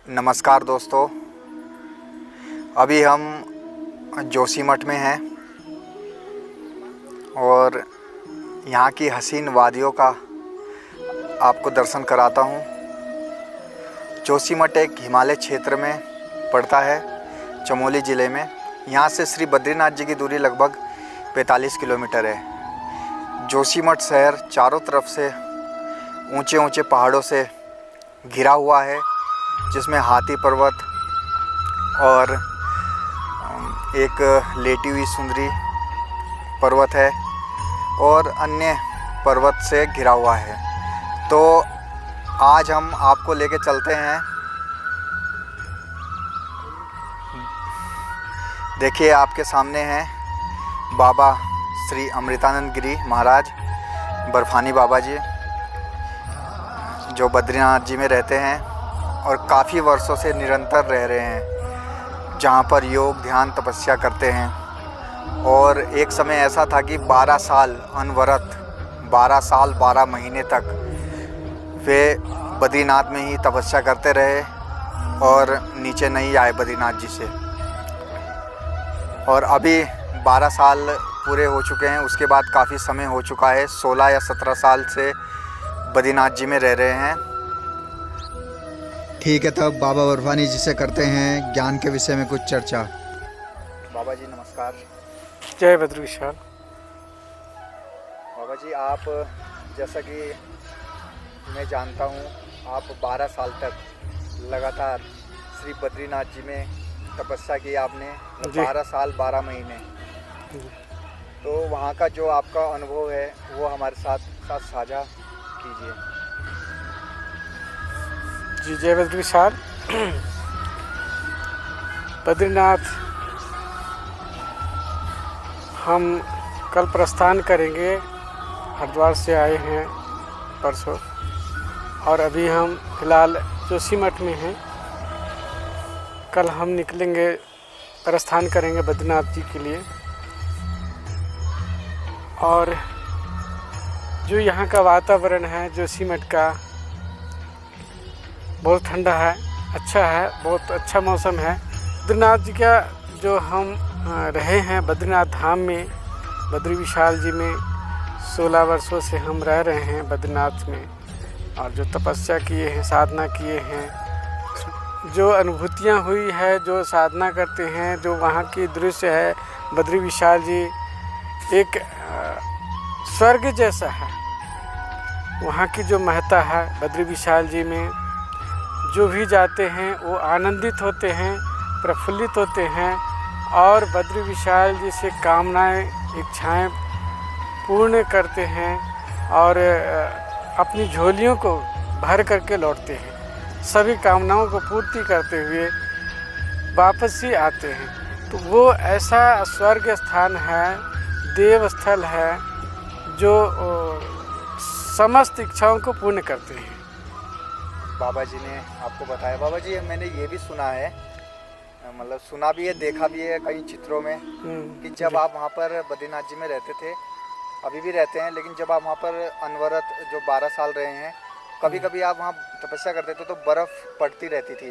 नमस्कार दोस्तों, अभी हम जोशीमठ में हैं और यहाँ की हसीन वादियों का आपको दर्शन कराता हूँ। जोशीमठ एक हिमालय क्षेत्र में पड़ता है, चमोली ज़िले में। यहाँ से श्री बद्रीनाथ जी की दूरी लगभग 45 किलोमीटर है। जोशीमठ शहर चारों तरफ से ऊंचे ऊंचे पहाड़ों से घिरा हुआ है, जिसमें हाथी पर्वत और एक लेटी हुई सुंदरी पर्वत है और अन्य पर्वत से घिरा हुआ है। तो आज हम आपको लेके चलते हैं। देखिए, आपके सामने हैं बाबा श्री अमृतानंद गिरी महाराज, बर्फानी बाबा जी, जो बद्रीनाथ जी में रहते हैं और काफ़ी वर्षों से निरंतर रह रहे हैं, जहाँ पर योग ध्यान तपस्या करते हैं। और एक समय ऐसा था कि 12 साल अनवरत 12 साल 12 महीने तक वे बद्रीनाथ में ही तपस्या करते रहे और नीचे नहीं आए बद्रीनाथ जी से। और अभी 12 साल पूरे हो चुके हैं। उसके बाद काफ़ी समय हो चुका है, 16 या 17 साल से बद्रीनाथ जी में रह रहे हैं। ठीक है, तब बाबा बर्फानी जी से करते हैं ज्ञान के विषय में कुछ चर्चा। बाबा जी नमस्कार। जय बद्री विशाल। बाबा जी, आप जैसा कि मैं जानता हूँ, आप 12 साल तक लगातार श्री बद्रीनाथ जी में तपस्या की आपने, 12 साल 12 महीने। तो वहाँ का जो आपका अनुभव है वो हमारे साथ साझा कीजिए। जी जय बद्री विशाल। बद्रीनाथ हम कल प्रस्थान करेंगे। हरिद्वार से आए हैं परसों और अभी हम फिलहाल जोशीमठ में हैं। कल हम निकलेंगे, प्रस्थान करेंगे बद्रीनाथ जी के लिए। और जो यहाँ का वातावरण है जोशीमठ का, बहुत ठंडा है, अच्छा है, बहुत अच्छा मौसम है। बद्रीनाथ जी का जो हम रहे हैं बद्रीनाथ धाम में, बद्री विशाल जी में 16 वर्षों से हम रह रहे हैं बद्रीनाथ में। और जो तपस्या किए हैं, साधना किए हैं, जो अनुभूतियाँ हुई है, जो साधना करते हैं, जो वहाँ की दृश्य है, बद्री विशाल जी एक स्वर्ग जैसा है। वहाँ की जो महत्ता है बद्री विशाल जी में, जो भी जाते हैं वो आनंदित होते हैं, प्रफुल्लित होते हैं और बद्री विशाल जी से कामनाएं इच्छाएं पूर्ण करते हैं और अपनी झोलियों को भर करके लौटते हैं। सभी कामनाओं को पूर्ति करते हुए वापस ही आते हैं। तो वो ऐसा स्वर्ग स्थान है, देव स्थल है, जो समस्त इच्छाओं को पूर्ण करते हैं। बाबा जी ने आपको बताया। बाबा जी, मैंने ये भी सुना है, मतलब सुना भी है, देखा भी है कई चित्रों में, कि जब आप वहाँ पर बद्रीनाथ जी में रहते थे, अभी भी रहते हैं, लेकिन जब आप वहाँ पर अनवरत जो 12 साल रहे हैं, कभी कभी आप वहाँ तपस्या करते थे तो बर्फ़ पड़ती रहती थी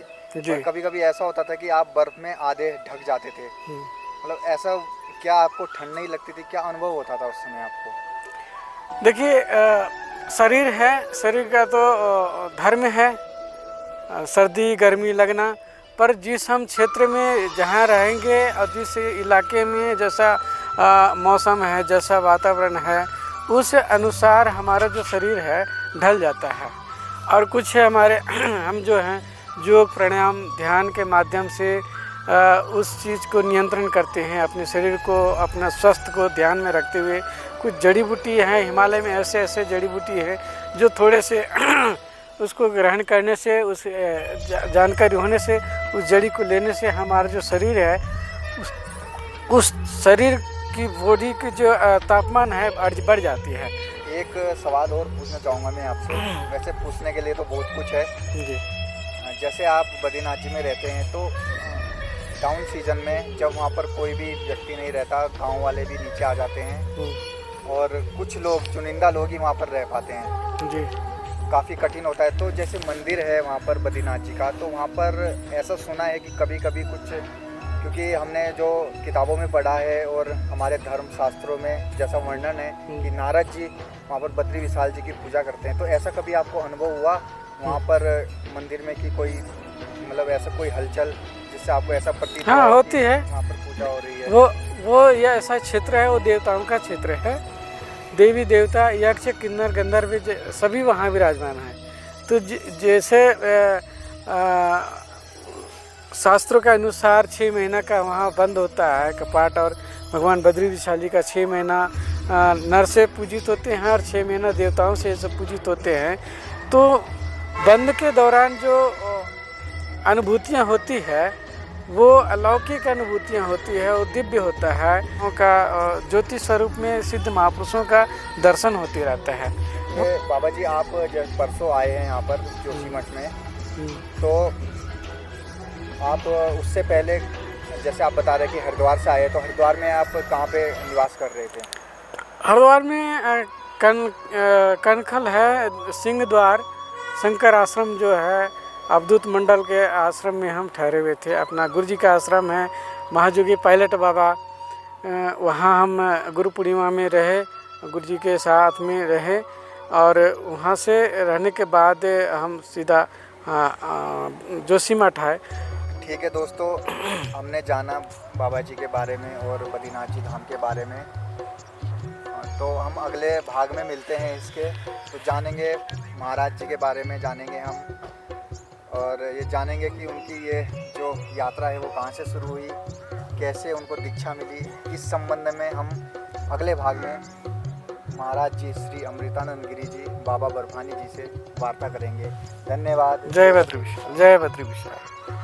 और कभी कभी ऐसा होता था कि आप बर्फ़ में आधे ढक जाते थे। मतलब ऐसा क्या आपको ठंड नहीं लगती थी? क्या अनुभव होता था उस समय आपको? देखिए, शरीर है, शरीर का तो धर्म है सर्दी गर्मी लगना, पर जिस हम क्षेत्र में जहाँ रहेंगे और जिस इलाके में जैसा मौसम है, जैसा वातावरण है, उस अनुसार हमारा जो शरीर है ढल जाता है। और कुछ हमारे हम जो हैं योग प्राणायाम ध्यान के माध्यम से उस चीज़ को नियंत्रण करते हैं, अपने शरीर को, अपना स्वास्थ्य को ध्यान में रखते हुए। कुछ जड़ी बूटी हैं हिमालय में, ऐसे ऐसे जड़ी बूटी है जो थोड़े से उसको ग्रहण करने से, उस जानकारी होने से, उस जड़ी को लेने से हमारा जो शरीर है उस शरीर की बॉडी की जो तापमान है बढ़ जाती है। एक सवाल और पूछना चाहूँगा मैं आपसे। वैसे पूछने के लिए तो बहुत कुछ है जी। जैसे आप बद्रीनाथ जी में रहते हैं तो डाउन सीजन में जब वहाँ पर कोई भी व्यक्ति नहीं रहता, गांव वाले भी नीचे आ जाते हैं और कुछ लोग, चुनिंदा लोग ही वहाँ पर रह पाते हैं। जी। काफ़ी कठिन होता है। तो जैसे मंदिर है वहाँ पर बद्रीनाथ जी का, तो वहाँ पर ऐसा सुना है कि कभी कभी कुछ, क्योंकि हमने जो किताबों में पढ़ा है और हमारे धर्म शास्त्रों में जैसा वर्णन है कि नारद जी वहाँ पर बद्री विशाल जी की पूजा करते हैं, तो ऐसा कभी आपको अनुभव हुआ वहाँ पर मंदिर में कि कोई मतलब ऐसा कोई हलचल जिससे आपको ऐसा प्रतीत हाँ, हुआ होती कि है। वहाँ पर पूजा हो रही है? वो यह ऐसा क्षेत्र है, वो देवताओं का क्षेत्र है। देवी देवता यक्ष किन्नर गंधर्व सभी वहाँ विराजमान हैं। तो जैसे शास्त्रों के अनुसार 6 महीना का वहाँ बंद होता है कपाट, और भगवान बद्री विशाल जी का 6 महीना नर से पूजित होते हैं और 6 महीना देवताओं से सब पूजित होते हैं। तो बंद के दौरान जो अनुभूतियाँ होती है वो अलौकिक अनुभूतियाँ होती है, वो दिव्य होता है। उनका ज्योति स्वरूप में सिद्ध महापुरुषों का दर्शन होते रहता है। बाबा जी, आप जब परसों आए हैं यहाँ पर जोशी मठ में, तो आप उससे पहले जैसे आप बता रहे कि हरिद्वार से आए, तो हरिद्वार में आप कहाँ पे निवास कर रहे थे? हरिद्वार में कनखल है, सिंह द्वार शंकर आश्रम जो है अवधूत मंडल के आश्रम में हम ठहरे हुए थे। अपना गुरु जी का आश्रम है महाजोगी पायलट बाबा, वहाँ हम गुरु पूर्णिमा में रहे, गुरु जी के साथ में रहे, और वहाँ से रहने के बाद हम सीधा जोशी मठ आए। ठीक है दोस्तों, हमने जाना बाबा जी के बारे में और बद्रीनाथ जी धाम के बारे में, तो हम अगले भाग में मिलते हैं इसके, तो जानेंगे महाराज जी के बारे में जानेंगे हम, और ये जानेंगे कि उनकी ये जो यात्रा है वो कहाँ से शुरू हुई, कैसे उनको दीक्षा मिली। इस संबंध में हम अगले भाग में महाराज जी श्री अमृतानंद गिरी जी बाबा बर्फानी जी से वार्ता करेंगे। धन्यवाद। जय बद्री विशाल, जय बद्री विशाल।